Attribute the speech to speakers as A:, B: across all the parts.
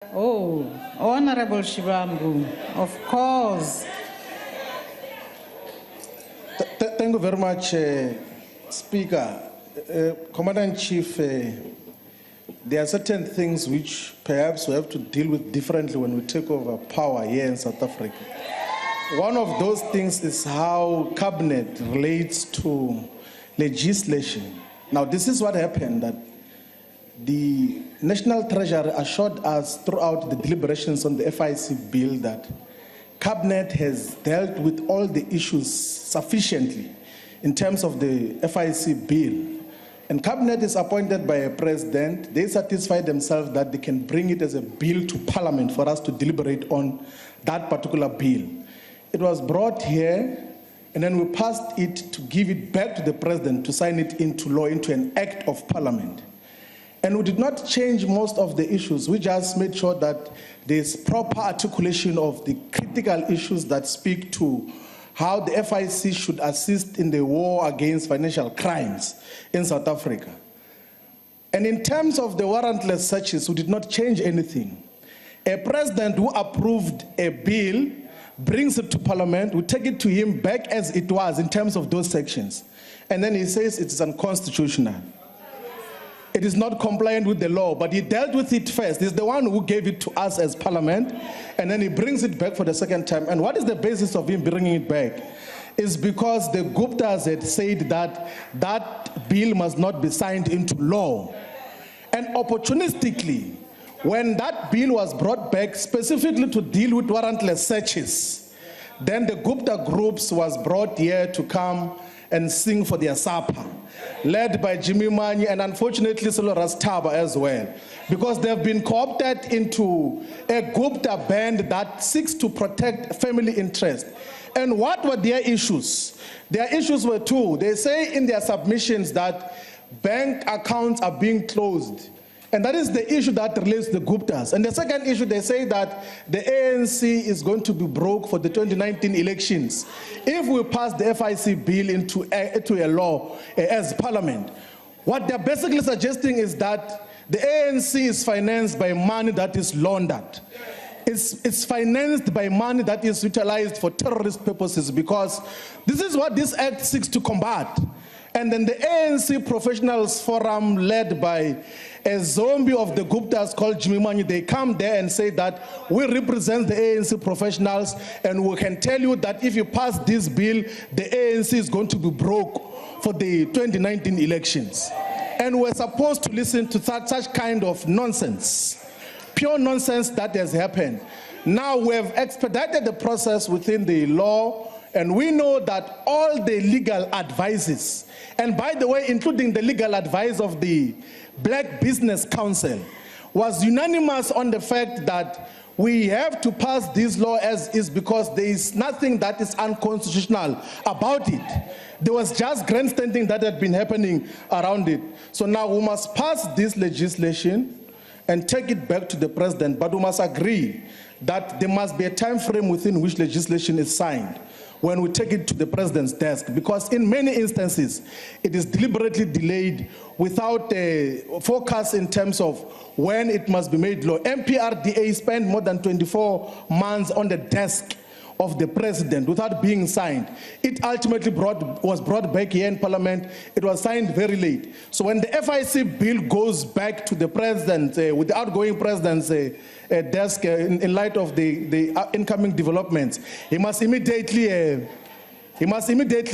A: Oh, Honorable Shivambu, of course.
B: Thank you very much, Speaker. Commander-in-Chief, there are certain things which perhaps we have to deal with differently when we take over power here in South Africa. One of those things is how cabinet relates to legislation. Now, this is what happened, that the National Treasury assured us throughout the deliberations on the FIC bill that cabinet has dealt with all the issues sufficiently in terms of the FIC bill. And cabinet is appointed by a president. They satisfy themselves that they can bring it as a bill to parliament for us to deliberate on that particular bill. It was brought here, and then we passed it to give it back to the president to sign it into law, into an act of parliament. And we did not change most of the issues. We just made sure that there's proper articulation of the critical issues that speak to how the FIC should assist in the war against financial crimes in South Africa. And in terms of the warrantless searches, we did not change anything. A president who approved a bill brings it to parliament, we take it to him back as it was in terms of those sections. And then he says it's unconstitutional. It is not compliant with the law, but he dealt with it first. He's the one who gave it to us as parliament, and then he brings it back for the second time. And what is the basis of him bringing it back? Is because the Guptas had said that that bill must not be signed into law. And opportunistically, when that bill was brought back specifically to deal with warrantless searches, then the Gupta groups was brought here to come and sing for their supper, led by Jimmy Mani and unfortunately Solo Rastaba as well, because they've been co-opted into a Gupta band that seeks to protect family interest. And what were their issues? Their issues were two. They say in their submissions that bank accounts are being closed. And that is the issue that relates to the Guptas. And the second issue, they say that the ANC is going to be broke for the 2019 elections if we pass the FIC bill into a law as parliament. What they're basically suggesting is that the ANC is financed by money that is laundered. It's financed by money that is utilized for terrorist purposes, because this is what this act seeks to combat. And then the ANC Professionals Forum, led by a zombie of the Guptas called Jimmy Mani, they come there and say that we represent the ANC professionals, and we can tell you that if you pass this bill, the ANC is going to be broke for the 2019 elections. And we're supposed to listen to such kind of nonsense, pure nonsense that has happened. Now we have expedited the process within the law, and we know that all the legal advices, and by the way, including the legal advice of the Black Business Council, was unanimous on the fact that we have to pass this law as is, because there is nothing that is unconstitutional about it. There was just grandstanding that had been happening around it. So now we must pass this legislation and take it back to the president, but we must agree that there must be a time frame within which legislation is signed when we take it to the president's desk, because in many instances, it is deliberately delayed without a forecast in terms of when it must be made law. MPRDA spent more than 24 months on the desk of the president without being signed. It ultimately was brought back here in parliament. It was signed very late. So when the FIC bill goes back to the president, with the outgoing president's desk, in light of the incoming developments, he must immediately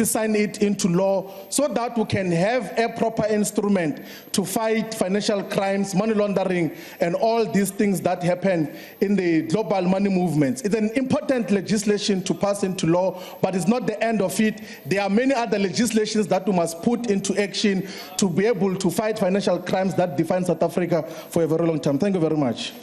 B: sign it into law, so that we can have a proper instrument to fight financial crimes, money laundering, and all these things that happen in the global money movements. It's an important legislation to pass into law, but it's not the end of it. There are many other legislations that we must put into action to be able to fight financial crimes that define South Africa for a very long time. Thank you very much.